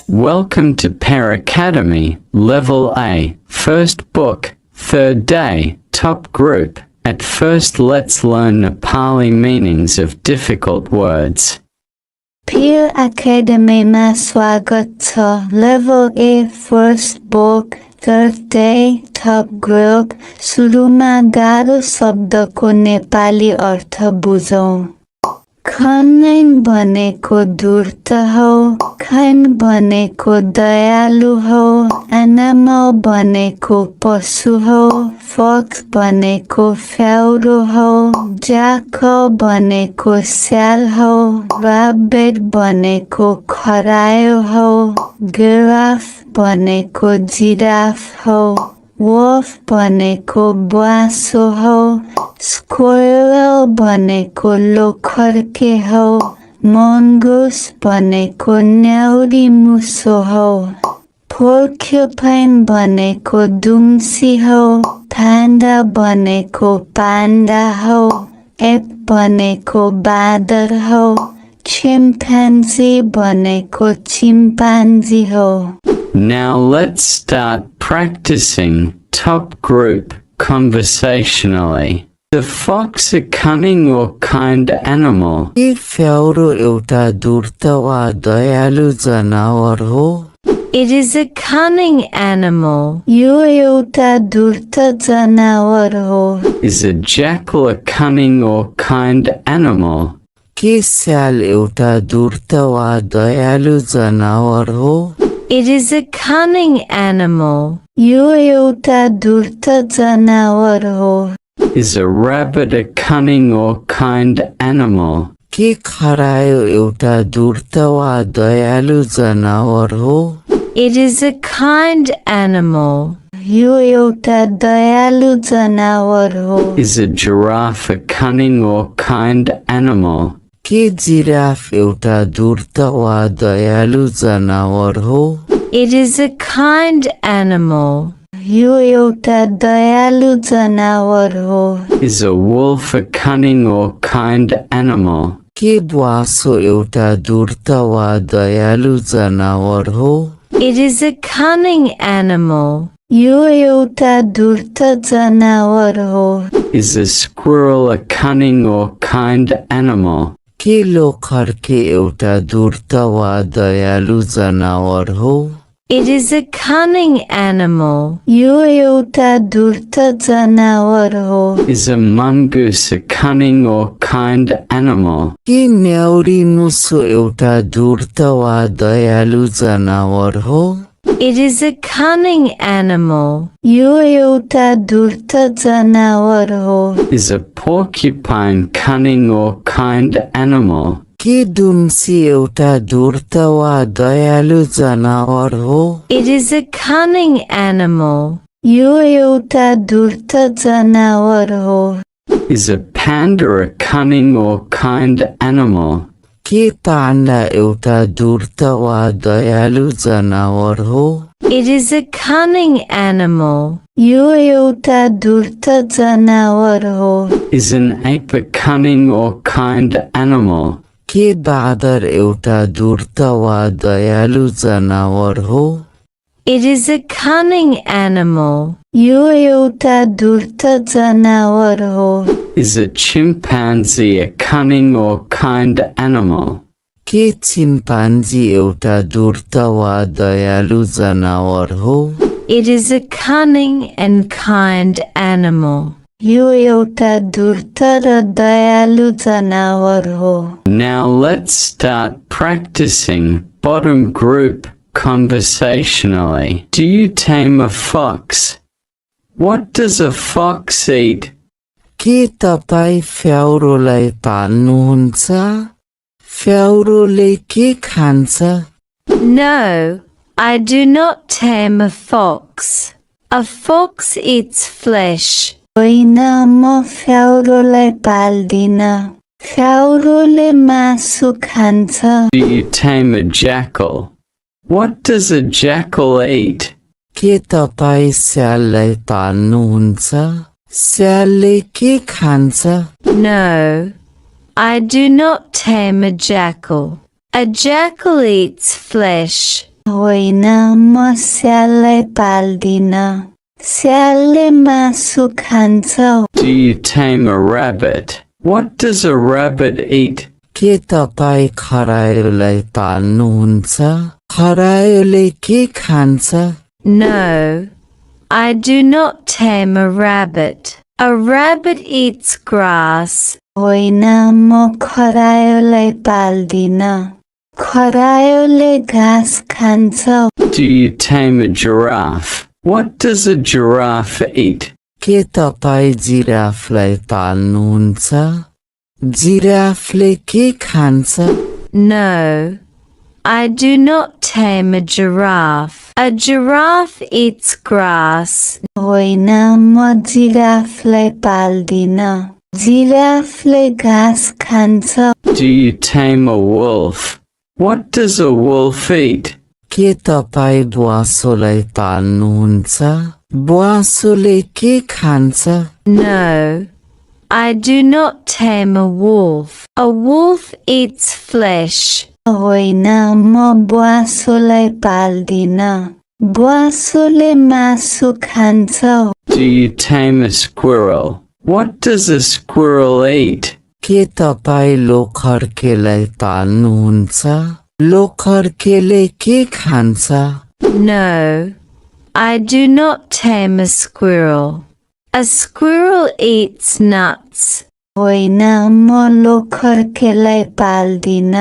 Welcome to Pear Academy, Level A, First Book, Third Day, Top Group. At first let's learn Nepali meanings of difficult words. Pear Academy मा स्वागत छ. Level A, First Book, Third Day, Top Group. सुरुमा गाह्रो शब्दको नेपाली अर्थ बुझौं. खन भनेको धूर्त हो, खन भनेको दयालु हो, एनिमल भनेको पशु हो, फक्स भनेको फ्याउरो हो, ज्याकल भनेको स्याल हो, राबिट भनेको खरायो हो, गिराफ भनेको जिराफ हो, वल्फ भनेको ब्वाँसो हो, स्क्विरल भनेको लोखर्के हो, मङ्गुस भनेको न्याउरी मुसो हो, पोर्क्युपाइन भनेको दुम्सी हो, पान्डा भनेको पान्डा हो, एप भनेको बाँदर हो, चिम्पान्जी भनेको चिम्पान्जी हो. Now let's start practicing top group conversationally. The fox a cunning or kind animal. के फ्याउरो एउटा धूर्त वा दयालु जनावर हो? It is a cunning animal. यो एउटा धूर्त जनावर हो. Is a jackal a cunning or kind animal? के स्याल एउटा धूर्त वा दयालु जनावर हो? It is a cunning animal. यो एउटा धूर्त जनावर हो. Is a rabbit a cunning or kind animal? के खरायो एउटा धूर्त वा दयालु जनावर हो? It is a kind animal. यो एउटा दयालु जनावर हो. Is a giraffe a cunning or kind animal? के जिराफ एउटा धूर्त वा दयालु जनावर हो? It is a kind animal. यो एउटा दयालु जनावर हो. Is a wolf a cunning or kind animal? के ब्वाँसो एउटा धूर्त वा दयालु जनावर हो? It is a cunning animal. यो एउटा धूर्त जनावर हो. Is a squirrel a cunning or kind animal? के लोखर्के एउटा धूर्त वा दयालु जनावर हो? It is a cunning animal. यो एउटा धूर्त जनावर हो. Is a mongoose a cunning or kind animal? के न्याउरी मुसो एउटा धूर्त वा दयालु जनावर हो? It is a cunning animal. यो एउटा धूर्त जनावर हो. Is a porcupine cunning or kind animal? के दुम्सी एउटा धूर्त वा दयालु जनावर हो? It is a cunning animal. यो एउटा धूर्त जनावर हो. Is a panda a cunning or kind animal? के पाण्डा एउटा धूर्त वा दयालु जनावर हो? It is a cunning animal. यो एउटा धूर्त जनावर हो. Is an ape a cunning or kind animal? के बाँदर एउटा धूर्त वा दयालु जनावर हो? It is a cunning animal. यो एउटा धूर्त जनावर हो. Is a chimpanzee a cunning or kind animal? के चिम्पान्जी एउटा धूर्त वा दयालु जनावर हो? It is a cunning and kind animal. यो एउटा धूर्त र दयालु जनावर हो. Now let's start practicing bottom group conversationally. Do you tame a fox? What does a fox eat? के तपाई फ्याउरोलाई पाल्नुहुन्छ? फ्याउरोले के खान्छ? No, I do not tame a fox. A fox eats flesh. होइन, म फ्याउरोलाई पाल्दिन. फ्याउरोले मासु खान्छ. Do you tame a jackal? What does a jackal eat? के तपाई स्याललाई पाल्नुहुन्छ? स्यालले के खान्छ? No, I do not tame a jackal. A jackal eats flesh. होइन म स्याललाई पाल्दिन स्यालले मासु खान्छ Do you tame a rabbit? What does a rabbit eat? के तपाईँ खरायोलाई पाल्नुहुन्छ खरायोले के खान्छ No, I do not tame a rabbit. A rabbit eats grass. होइन म खरायोलाई पाल्दिन खरायोले घाँस खान्छ Do you tame a giraffe? What does a giraffe eat? के तपाईँ जिराफलाई पाल्नुहुन्छ जिराफले के खान्छ No, I do not tame a giraffe. A giraffe eats grass. होइन म जिराफलाई पाल्दिन जिराफले घाँस खान्छ Do you tame a wolf? What does a wolf eat? के तपाईँ ब्वासोलाई पाल्नुहुन्छ ब्वासोले के खान्छ No, I do not tame a wolf. A wolf eats flesh. होइन म ब्वासोलाई पाल्दिन ब्वासोले मासु खान्छ Do you tame a squirrel? What does a squirrel eat? के तपाईँ लोखर्केलाई पाल्नुहुन्छ लोखर्केले के खान्छ No, I do not tame a squirrel. A squirrel eats nuts. होइन म लोखर्केलाई पाल्दिन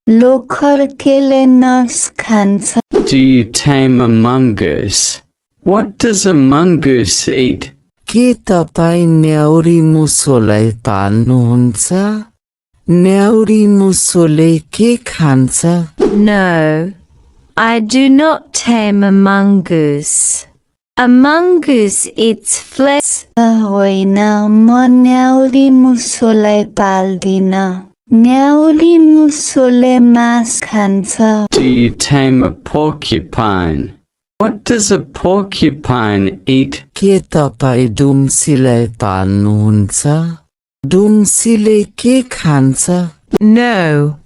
लोखर्केले नट्स खान्छ Do you tame a mongoose? What does a mongoose eat? के तपाईँ न्याउरी मुसोलाई पाल्नुहुन्छ न्याउरी मुसोले के खान्छ No, I do not tame a mongoose. A mongoose eats flesh. होइन म न्याउरी मुसोलाई पाल्दिन न्याउरी मुसोले मांस खान्छ Do you tame a porcupine? What does a porcupine eat? के तपाईँ डुम्सीलाई पाल्नुहुन्छ डुम्सीले के खान्छ No,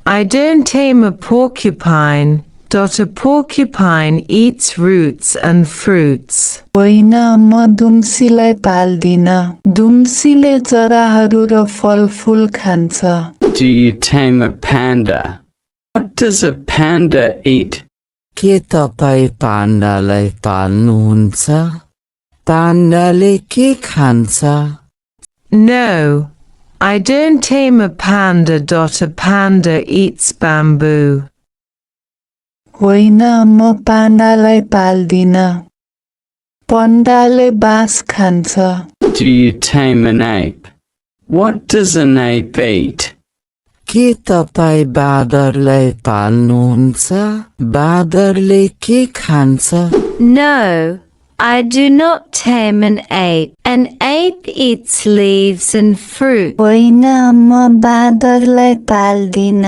I don't tame a porcupine. A porcupine eats roots and fruits. होइन म डुम्सीलाई पाल्दिन डुम्सीले जराहरू र फलफुल खान्छ Do you tame a panda? What does a panda eat? के तपाईँ पाण्डालाई पाल्नुहुन्छ पाण्डाले के खान्छ No, I don't tame a panda. A panda eats bamboo. होइन म पाण्डालाई पाल्दिन पण्डाले बाँस खान्छ Do you tame an ape? What does an ape eat? के तपाईँ बाँदरलाई पाल्नुहुन्छ बाँदरले के खान्छ No, I do not tame an ape. An ape eats leaves and fruit. होइन म बाँदरलाई पाल्दिन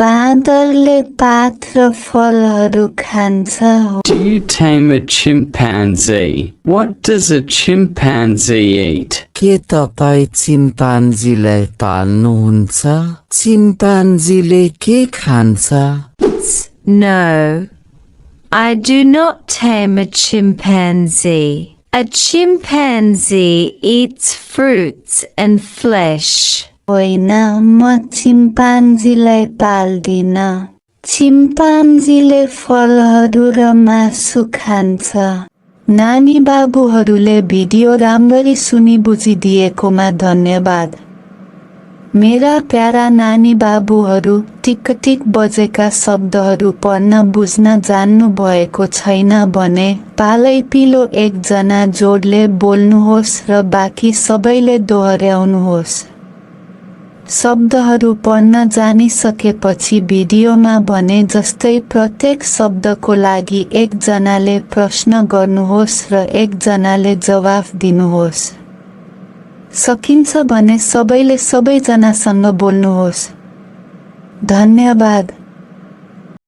बाँदरले पात र फलहरू खान्छ Do you tame a chimpanzee? What does a chimpanzee eat? के तपाईँ चिम्पान्जीलाई पाल्नुहुन्छ चिम्पान्जीले के खान्छ No, I do not tame a chimpanzee. A chimpanzee eats fruits and flesh. होइन म चिम्पान्जीलाई पाल्दिन चिम्पान्जीले फलहरू र मासु खान्छ नानी बाबुहरूले भिडियो राम्ररी सुनि बुझिदिएकोमा धन्यवाद मेरा प्यारा नानी बाबुहरू टिक टिक बजेका शब्दहरू पढ्न बुझ्न जान्नु भएको छैन भने पालै पिलो एकजना जोडले बोल्नुहोस् र बाँकी सबैले दोहोर्याउनुहोस् शब्दहरू पढ्न जानिसकेपछि भिडियोमा भने जस्तै प्रत्येक शब्दको लागि एकजनाले प्रश्न गर्नुहोस् र एकजनाले जवाफ दिनुहोस् सकिन्छ भने सबैले सबैजनासँग बोल्नुहोस् धन्यवाद